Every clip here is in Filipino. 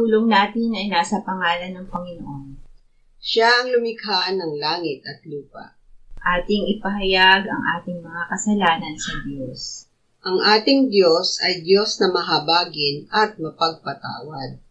pagtulong natin ay nasa pangalan ng Panginoon. Siya ang lumikha ng langit at lupa. Ating ipahayag ang ating mga kasalanan sa Diyos. Ang ating Diyos ay Diyos na mahabagin at mapagpatawad.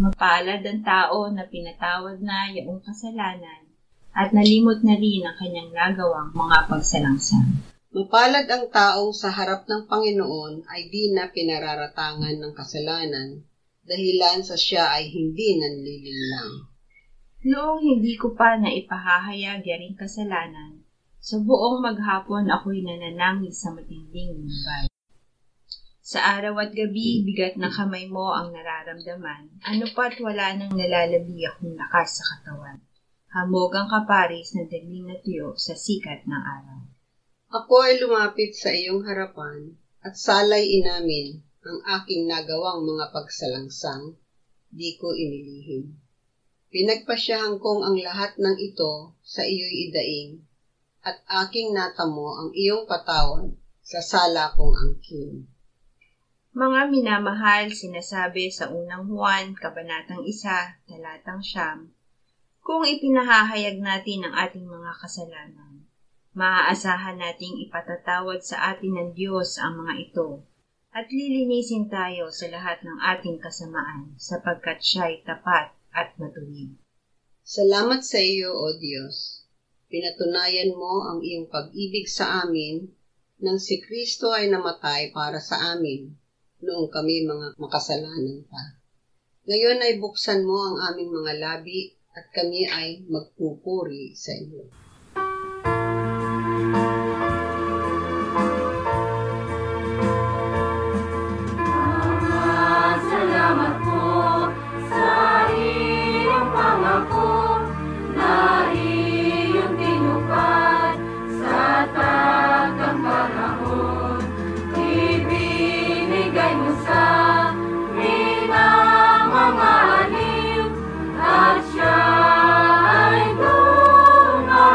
Mapalad ang tao na pinatawad na iyong kasalanan at nalimot na rin ang kanyang nagawang mga pagsalangsang. Mapalad ang taong sa harap ng Panginoon ay di na pinararatangan ng kasalanan, dahilan sa siya ay hindi nanlilinlang. Noong hindi ko pa naipahahayag yaring kasalanan, sa buong maghapon ako'y nananangis sa matinding lumbay. Sa araw at gabi, bigat na kamay mo ang nararamdaman, ano pa't wala nang nalalabi akong lakas sa katawan. Hamog ang kaparis na dagling na tuyo sa sikat ng araw. Ako ay lumapit sa iyong harapan at salay inamin ang aking nagawang mga pagsalangsang, di ko inilihim. Pinagpasyahan kong ang lahat ng ito sa iyo'y idaing, at aking natamo ang iyong patawad sa sala kong angkin. Mga minamahal, sinasabi sa unang Juan, Kabanatang 1, Talatang 9, kung ipinahahayag natin ang ating mga kasalanan, maaasahan nating ipatatawad sa atin ng Diyos ang mga ito, at lilinisin tayo sa lahat ng ating kasamaan, sapagkat siya'y tapat at matuwid. Salamat sa iyo, O Diyos. Pinatunayan mo ang iyong pag-ibig sa amin nang si Kristo ay namatay para sa amin noong kami mga makasalanan pa. Ngayon ay buksan mo ang aming mga labi at kami ay magpupuri sa iyo. Salamat po sa iyong pangako na iyong tinupad sa tagang panahon. Ibinigay mo sa minamamaliw at siya ay dumating.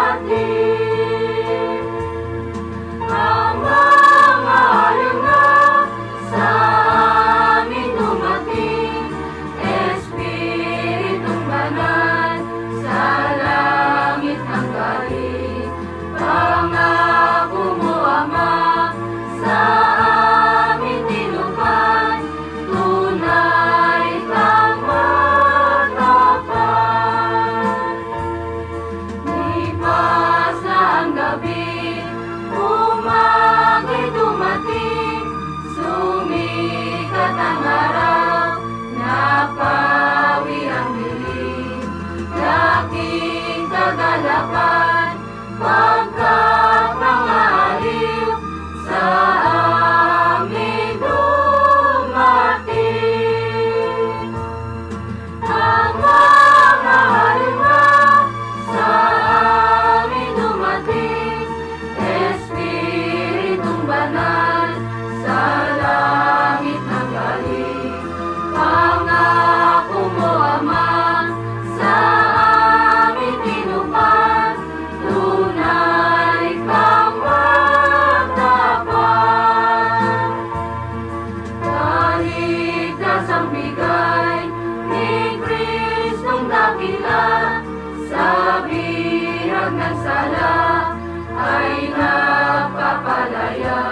nagsala ay nagpapalaya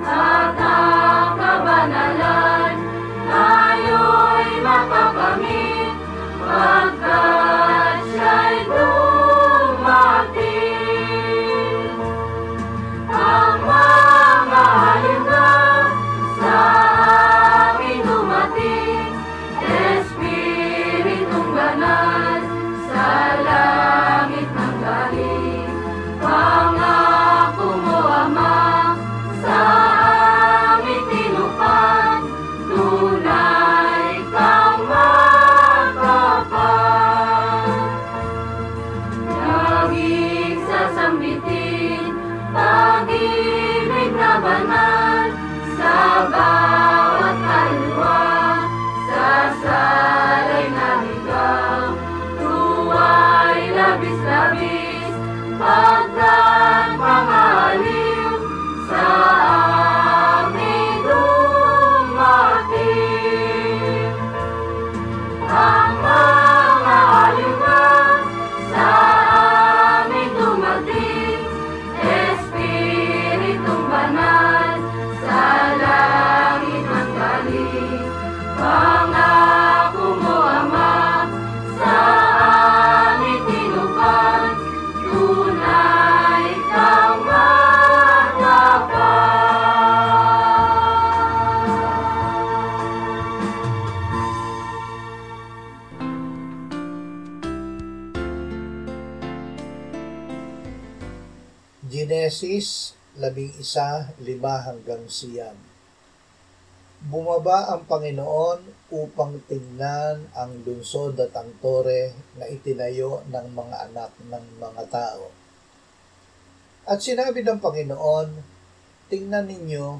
at ang kabanalan tayo'y makakamit pagkat siya'y dumating. Ang mga halina sa amin dumating, Espiritong Banal sa langit ng galing. Pangako mo, Ama, sa amin tinupad, tunay kang matapat. Laging sasambitin pag-ibig na banal sa bawat kaluluwa, sa salay na ligaw, tuwa'y labis-labis, pagkat mga aliw sa amin dumating. Ang mga aliw na sa amin dumating, Espiritong Banal sa langit ng galing. Pangako mo, Ama, sa amin tinupad, tunay kang matapat. Genesis 11:5-9. Bumaba ang Panginoon upang tingnan ang lungsod at ang tore na itinayo ng mga anak ng mga tao. At sinabi ng Panginoon, tingnan ninyo,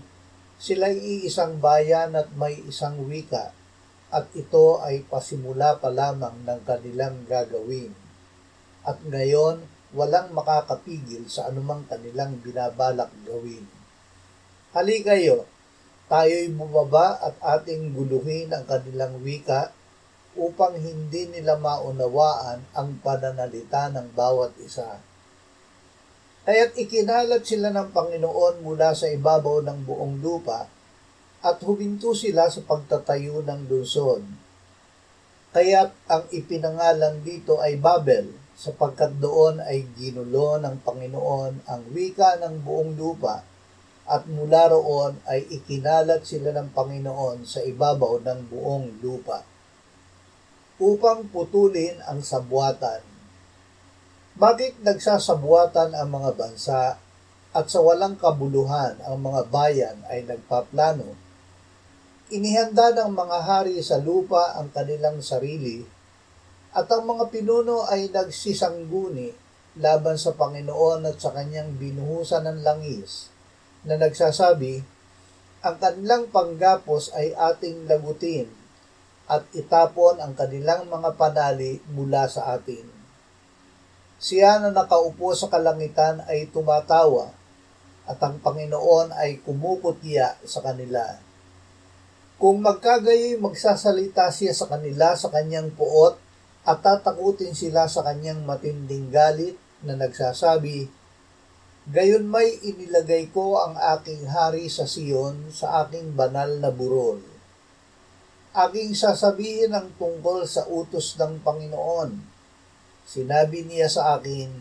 sila'y iisang bayan at may isang wika, at ito ay pasimula pa lamang ng kanilang gagawin. At ngayon, walang makakapigil sa anumang kanilang binabalak gawin. Halikayo, tayo'y bumaba at ating guluhin ang kanilang wika upang hindi nila maunawaan ang pananalita ng bawat isa. Kaya't ikinalat sila ng Panginoon mula sa ibabaw ng buong lupa at huminto sila sa pagtatayo ng lungsod. Kaya't ang ipinangalan dito ay Babel, sapagkat doon ay ginulo ng Panginoon ang wika ng buong lupa, at mula roon ay ikinalat sila ng Panginoon sa ibabaw ng buong lupa, upang putulin ang sabwatan. Bakit nagsasabuatan ang mga bansa at sa walang kabuluhan ang mga bayan ay nagpaplano? Inihanda ng mga hari sa lupa ang kanilang sarili, at ang mga pinuno ay nagsisangguni laban sa Panginoon at sa kanyang binuhusan ng langis, na nagsasabi, ang kanilang panggapos ay ating lagutin at itapon ang kanilang mga panali mula sa atin. Siya na nakaupo sa kalangitan ay tumatawa, at ang Panginoon ay kumukutya sa kanila. Kung magkagayoy magsasalita siya sa kanila sa kanyang puot, at tatakutin sila sa kanyang matinding galit na nagsasabi, gayon may inilagay ko ang aking hari sa Siyon sa aking banal na burol. Aking sasabihin ang tungkol sa utos ng Panginoon. Sinabi niya sa akin,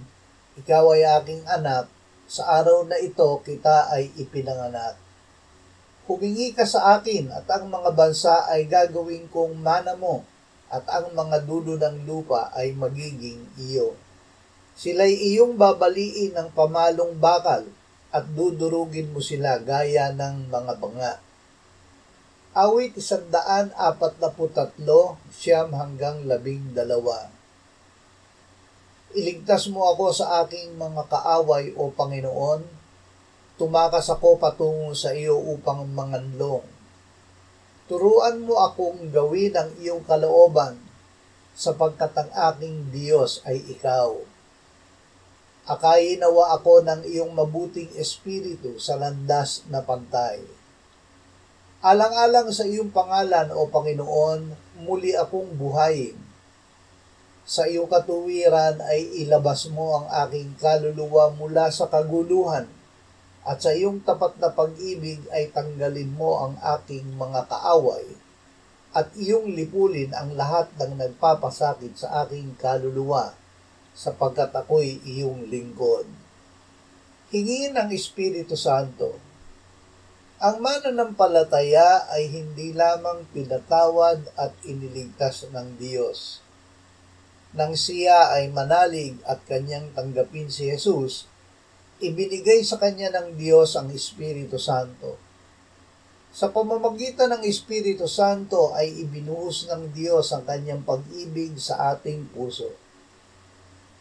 ikaw ay aking anak, sa araw na ito kita ay ipinanganak. Humingi ka sa akin at ang mga bansa ay gagawin kong mana mo, at ang mga dulo ng lupa ay magiging iyo. Sila'y iyong babaliin ng pamalong bakal at dudurugin mo sila gaya ng mga banga. Awit 143, 9-12. Iligtas mo ako sa aking mga kaaway, O Panginoon. Tumakas ako patungo sa iyo upang manganlong. Turuan mo akong gawin ang iyong kalooban, sapagkat ang aking Diyos ay ikaw. Akayin nawa ako ng iyong mabuting espiritu sa landas na pantay. Alang-alang sa iyong pangalan, O Panginoon, muli akong buhayin. Sa iyong katuwiran ay ilabas mo ang aking kaluluwa mula sa kaguluhan, at sa iyong tapat na pag-ibig ay tanggalin mo ang aking mga kaaway, at iyong lipulin ang lahat ng nagpapasakit sa aking kaluluwa, sapagkat ako'y iyong lingkod. Hingin ang Espiritu Santo. Ang mananampalataya ay hindi lamang pinatawad at iniligtas ng Diyos. Nang siya ay manalig at kanyang tanggapin si Jesus, ibinigay sa kanya ng Diyos ang Espiritu Santo. Sa pamamagitan ng Espiritu Santo ay ibinuhos ng Diyos ang kanyang pag-ibig sa ating puso.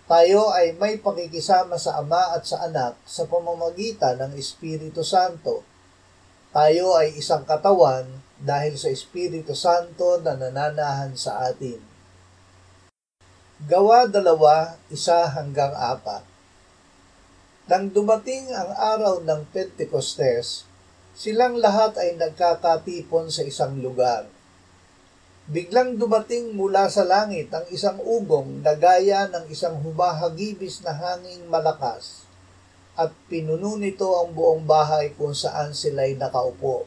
Tayo ay may pakikisama sa Ama at sa Anak sa pamamagitan ng Espiritu Santo. Tayo ay isang katawan dahil sa Espiritu Santo na nananahan sa atin. Gawa 2:1-4. Nang dumating ang araw ng Pentecostes, silang lahat ay nagkakatipon sa isang lugar. Biglang dumating mula sa langit ang isang ugong na gaya ng isang humahagibis na hanging malakas, at pinuno nito ang buong bahay kung saan sila'y nakaupo.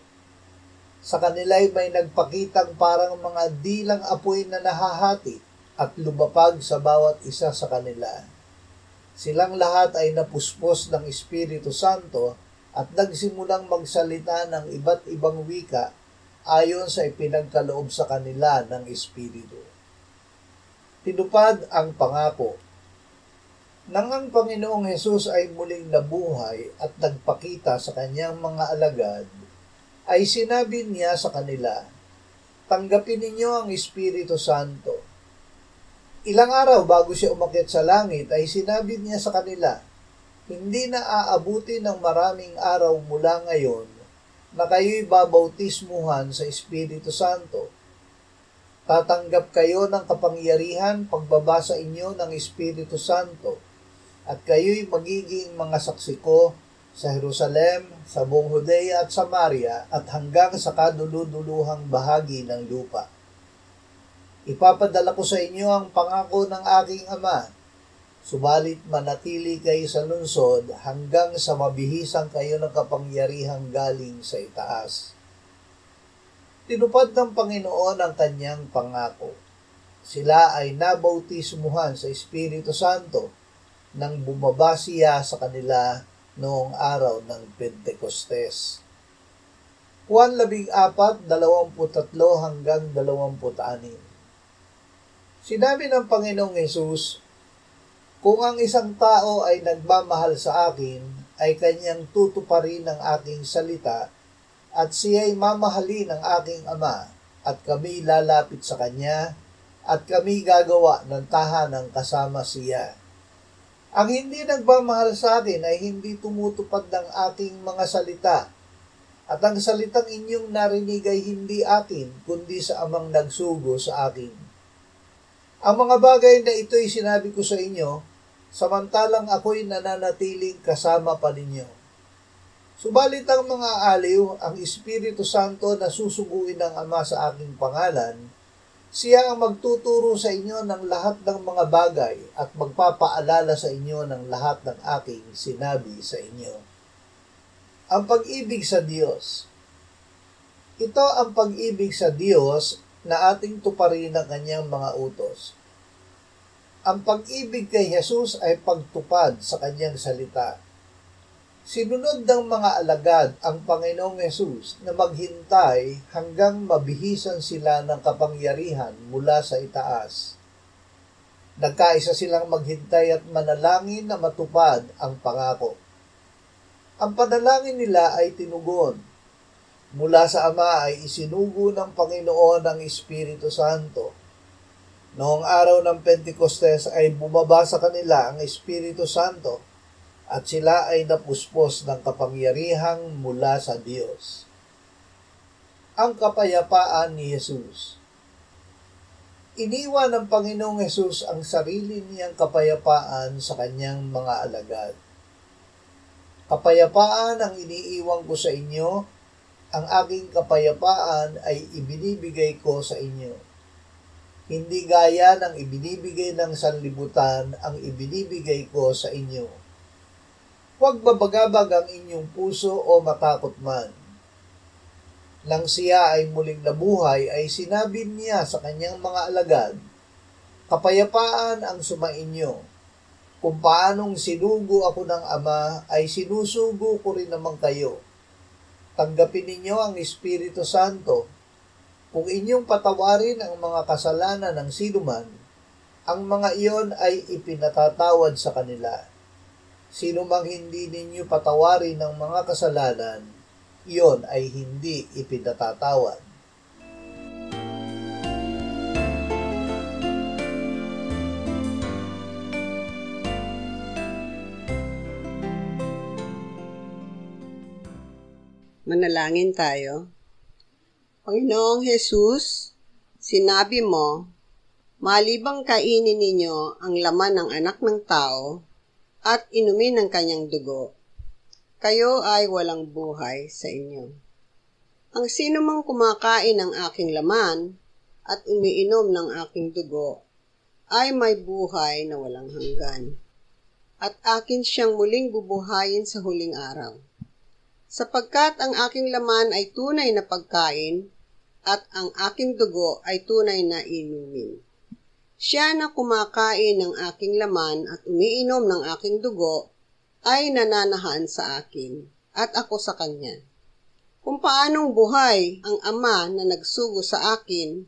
Sa kanila'y may nagpakitang parang mga dilang apoy na nahahati at lumapag sa bawat isa sa kanila. Silang lahat ay napuspos ng Espiritu Santo at nagsimulang magsalita ng iba't ibang wika ayon sa ipinagkaloob sa kanila ng Espiritu. Tinupad ang pangako. Nang ang Panginoong Hesus ay muling nabuhay at nagpakita sa kanyang mga alagad, ay sinabi niya sa kanila, "Tanggapin ninyo ang Espiritu Santo." Ilang araw bago siya umakyat sa langit ay sinabi niya sa kanila, "Hindi na aabuti ng maraming araw mula ngayon na kayo'y babautismuhan sa Espiritu Santo. Tatanggap kayo ng kapangyarihan pagbabasa inyo ng Espiritu Santo, at kayo'y magiging mga saksi ko sa Jerusalem, sa buong Judea at Samaria, at hanggang sa kaduluduluhang bahagi ng lupa. Ipapadala ko sa inyo ang pangako ng aking Ama, subalit manatili kayo sa lungsod hanggang sa mabihisan kayo ng kapangyarihang galing sa itaas." Tinupad ng Panginoon ang kanyang pangako. Sila ay nabautismuhan sa Espiritu Santo nang bumaba siya sa kanila noong araw ng Pentecostes. Juan 14:23-26. Sinabi ng Panginoong Hesus, "Kung ang isang tao ay nagmamahal sa akin, ay kanyang tutuparin ang aking salita, at siya'y mamahalin ng aking Ama, at kami lalapit sa kanya, at kami gagawa ng tahanang kasama siya. Ang hindi nagmamahal sa akin ay hindi tumutupad ng aking mga salita, at ang salitang inyong narinig ay hindi akin, kundi sa Amang nagsugo sa akin. Ang mga bagay na ito'y sinabi ko sa inyo, samantalang ako'y nananatiling kasama pa ninyo. Subalit ang mga aliw, ang Espiritu Santo na susuguin ng Ama sa aking pangalan, siya ang magtuturo sa inyo ng lahat ng mga bagay at magpapaalala sa inyo ng lahat ng aking sinabi sa inyo." Ang pag-ibig sa Diyos. Ito ang pag-ibig sa Diyos na ating tuparin ang kanyang mga utos. Ang pag-ibig kay Jesus ay pagtupad sa kanyang salita. Sinunod ng mga alagad ang Panginoong Hesus na maghintay hanggang mabihisan sila ng kapangyarihan mula sa itaas. Nagkaisa silang maghintay at manalangin na matupad ang pangako. Ang panalangin nila ay tinugon. Mula sa Ama ay isinugo ng Panginoon ang Espiritu Santo. Noong araw ng Pentecostes ay bumaba sa kanila ang Espiritu Santo, at sila ay napuspos ng kapangyarihang mula sa Diyos. Ang kapayapaan ni Jesus. Iniwan ng Panginoong Hesus ang sarili niyang kapayapaan sa kanyang mga alagad. "Kapayapaan ang iniiwan ko sa inyo, ang aking kapayapaan ay ibinibigay ko sa inyo. Hindi gaya ng ibinibigay ng sanlibutan ang ibinibigay ko sa inyo. Huwag babagabag ang inyong puso o matakot man. Nang siya ay muling nabuhay, ay sinabi niya sa kanyang mga alagad, kapayapaan ang sumainyo. Kung paanong sinugo ako ng Ama, ay sinusugo ko rin naman kayo. Tanggapin ninyo ang Espiritu Santo. Kung inyong patawarin ang mga kasalanan ng sinuman, ang mga iyon ay ipinatatawad sa kanila. Sino mang hindi ninyo patawarin ng mga kasalanan, iyon ay hindi ipinatatawad. Manalangin tayo. Panginoong Jesus, sinabi mo, malibang kainin ninyo ang laman ng anak ng tao at inumin ang kanyang dugo, kayo ay walang buhay sa inyo. Ang sino mang kumakain ng aking laman at umiinom ng aking dugo ay may buhay na walang hanggan, at akin siyang muling bubuhayin sa huling araw. Sapagkat ang aking laman ay tunay na pagkain, at ang aking dugo ay tunay na inumin. Siya na kumakain ng aking laman at umiinom ng aking dugo ay nananahan sa akin, at ako sa kanya. Kung paanong buhay ang Ama na nagsugo sa akin,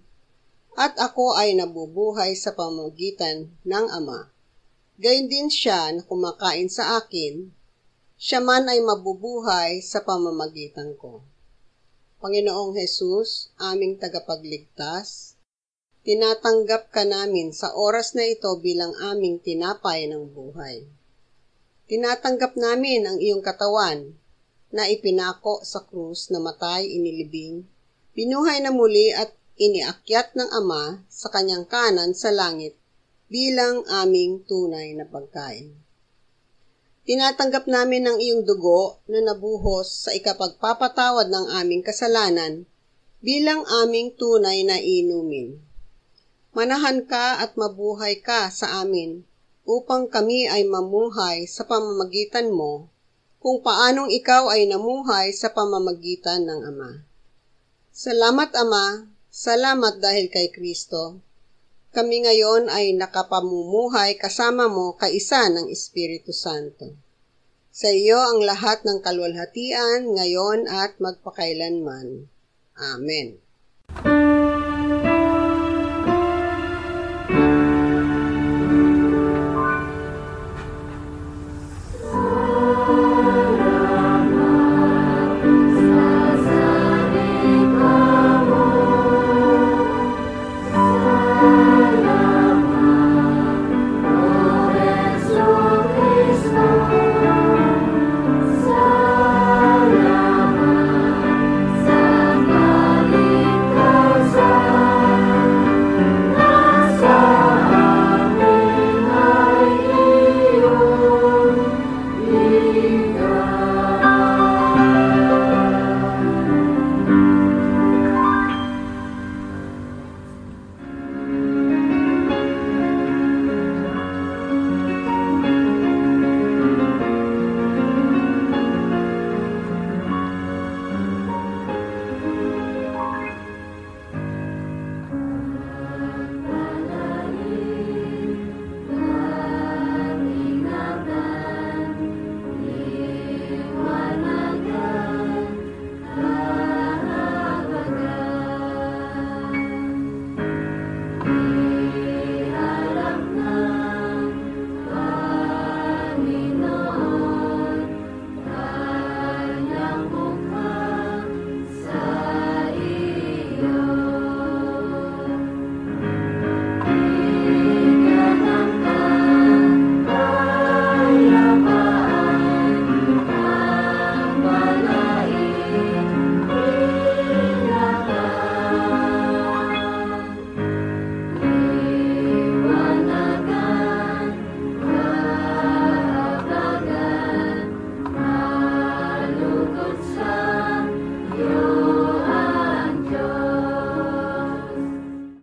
at ako ay nabubuhay sa pamamagitan ng Ama. Gayon din siya na kumakain sa akin, siya man ay mabubuhay sa pamamagitan ko. Panginoong Jesus, aming tagapagligtas, tinatanggap ka namin sa oras na ito bilang aming tinapay ng buhay. Tinatanggap namin ang iyong katawan na ipinako sa krus, namatay, inilibing, binuhay na muli at iniakyat ng Ama sa kanyang kanan sa langit bilang aming tunay na pagkain. Tinatanggap namin ang iyong dugo na nabuhos sa ikapagpapatawad ng aming kasalanan bilang aming tunay na inumin. Manahan ka at mabuhay ka sa amin upang kami ay mamuhay sa pamamagitan mo kung paanong ikaw ay namuhay sa pamamagitan ng Ama. Salamat Ama, salamat dahil kay Kristo. Kami ngayon ay nakapamumuhay kasama mo kaisa ng Espiritu Santo. Sa iyo ang lahat ng kaluwalhatian ngayon at magpakailanman. Amen.